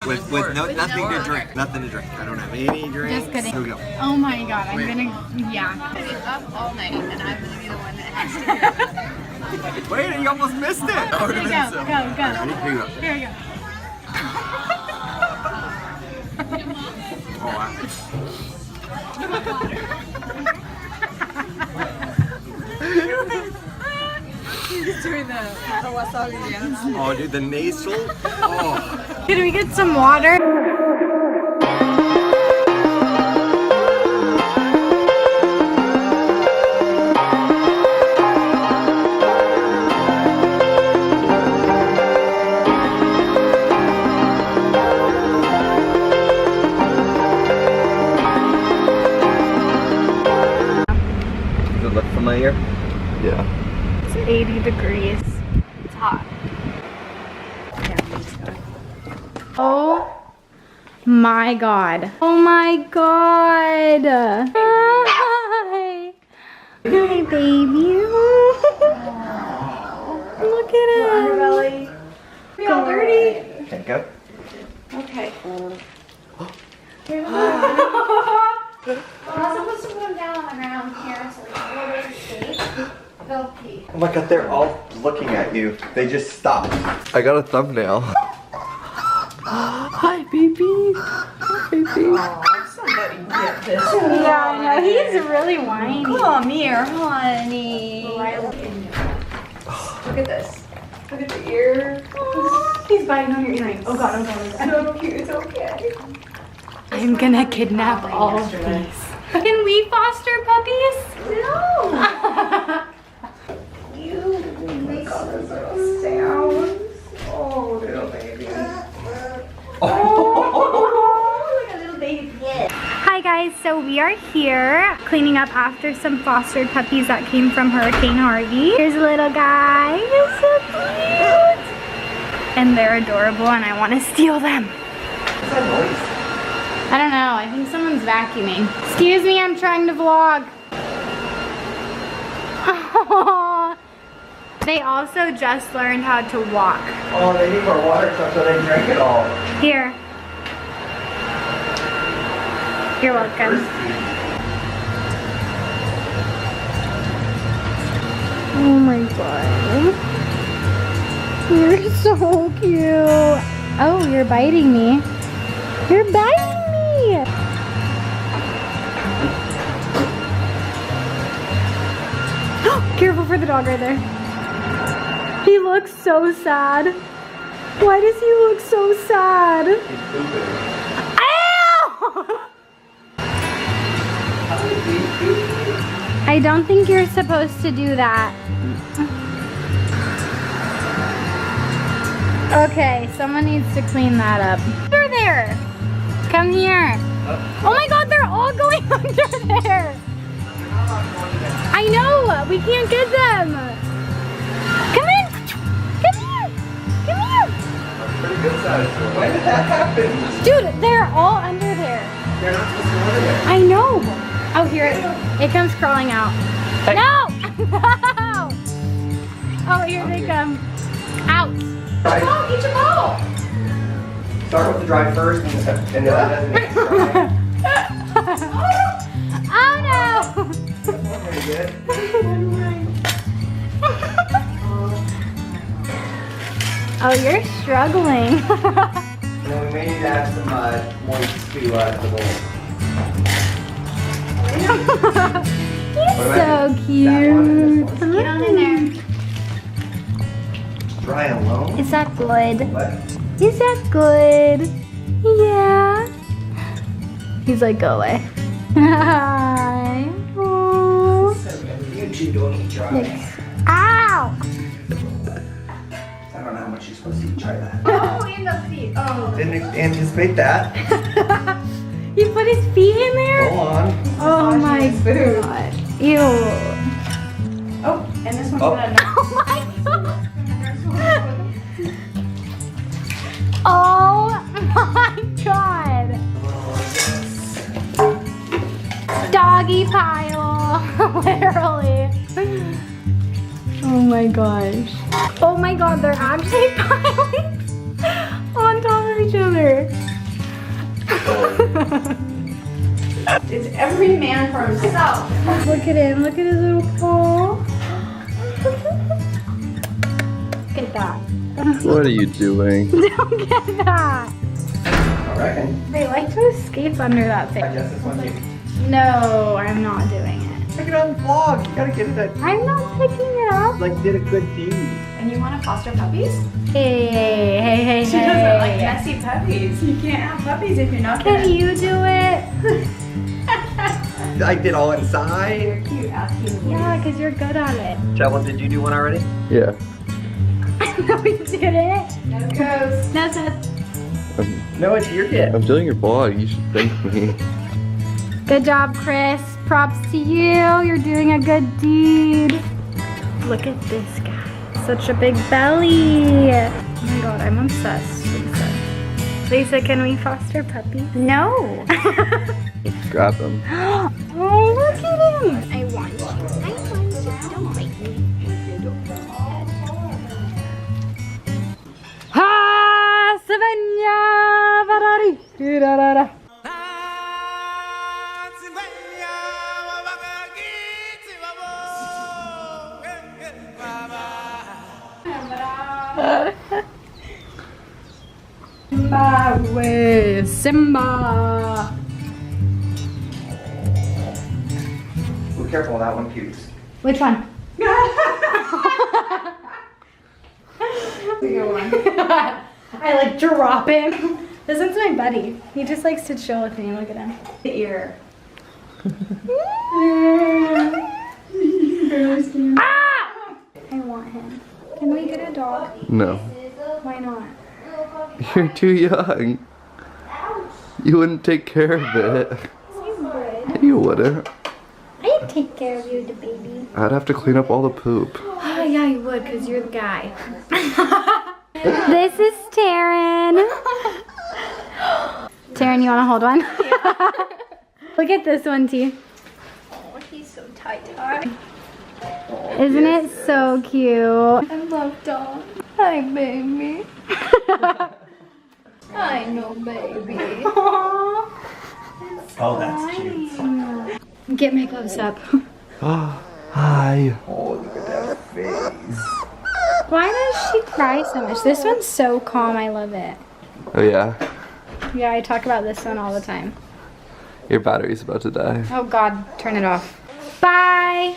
With nothing to drink. Nothing to drink. I don't have any drink. Just kidding. Here we go. Oh my god, I'm gonna, yeah. I'm gonna be up all night and I'm gonna be the one that has to hear about it. Wait, you almost missed it. Here we go, go. Here you go. Here we go. Oh, wow. He's doing the wasabi dance. Oh, dude, the nasal. Oh. Can we get some water? Does it look familiar? Yeah. It's 80 degrees. It's hot. Oh my god. Oh my god. Hi. Hi, baby. Look at him. Belly. We all dirty? Okay, go. Okay. I'm not supposed to put him down on the ground here so we can safe. They'll pee. Oh my god, they're all looking at you. They just stopped. I got a thumbnail. Hi, baby. Hi, baby. Somebody get this. Yeah, I know. He's really whiny. Come here, honey. Look at this. Look at the ear. He's biting on your earring. Oh god, oh god, oh god. So cute, it's okay. I'm gonna kidnap all of these. Can we foster puppies? No. You make all those little sounds. Oh, little baby. Oh, like a little baby pig. Hi guys, so we are here cleaning up after some fostered puppies that came from Hurricane Harvey. Here's a little guy, he's so cute. And they're adorable and I want to steal them. What's that noise? I don't know, I think someone's vacuuming. Excuse me, I'm trying to vlog. They also just learned how to walk. Oh, they need more water so they drink it all. Here. You're welcome. Oh my god. You're so cute. Oh, you're biting me. You're biting me. Careful for the dog right there. He looks so sad. Why does he look so sad? He's pooping. Ow! I don't think you're supposed to do that. Okay, someone needs to clean that up. Under there. Come here. Oh my god, they're all going under there. I know, we can't get them. Come in. Come here. Come here. Pretty good size. Why did that happen? Dude, they're all under there. They're not supposed to go under there. I know. Oh, here it comes crawling out. Hey. No! No! Oh, here they come. Out. Right. Oh, get your ball. Start with the dry first and then doesn't make it dry. Oh no! That's not very good. Oh, you're struggling. And then we may need to add some moist to the bowl. He's so That one cute. and this one. Get on in there. Dry alone? Is that good? What? Is that good? Yeah. He's like, go away. Hi. Aww. You two don't eat dry. Ow! I don't know how much you're supposed to eat. Try that. Oh, in the feet. Oh. Didn't anticipate that. He put his feet in there? Go on. Oh my food. god. Ew. Oh, and this one's Oh. gonna. Oh my god. Oh my god. Doggy pile. Literally. Oh my gosh. Oh my god, they're actually piling on top of each other. It's every man for himself. Look at him. Look at his little paw. Look at that. What are you doing? Don't get that. I reckon. They like to escape under that thing. I guess this one's you. No, I'm not doing it. Pick it on vlog. You gotta get it. I'm not picking it up. Like did a good deed. And you want to foster puppies? Hey. She doesn't like messy puppies. You can't have puppies if you're not Can gonna. you do it? I did all inside. You're cute asking me. Yeah, because you're good at it. Chapel, did you do one already? Yeah. No, we didn't. No goes. No, Seth. No, it's your kid. I'm doing your vlog. You should thank me. Good job, Chris. Props to you. You're doing a good deed. Look at this guy. Such a big belly. Oh my god, I'm obsessed. Lisa, can we foster puppies? No. Grab them. Oh, look at him. I want you. Don't bite me. Ha! Savannah! Ferrari! Da-da-da-da. Simba! Be careful, that one pukes. Which one? I like drop him. This one's my buddy. He just likes to chill with me. Look at him. The ear. Ah! I want him. Can we get a dog? No. Why not? You're too young. You wouldn't take care of it. You would. You wouldn't. I'd take care of you, the baby. I'd have to clean up all the poop. Oh, yeah, you would, because you're the guy. This is Taryn. Taryn, you want to hold one? Yeah. Look at this one, T. Oh, he's so tight. Isn't it so cute? I love dogs. Hi, baby. I know, baby. Aww. Oh, that's cute. Get me close up. Hi. Oh, look at that face. Why does she cry so much? This one's so calm. I love it. Oh yeah? Yeah, I talk about this one all the time. Your battery's about to die. Oh God, turn it off. Bye.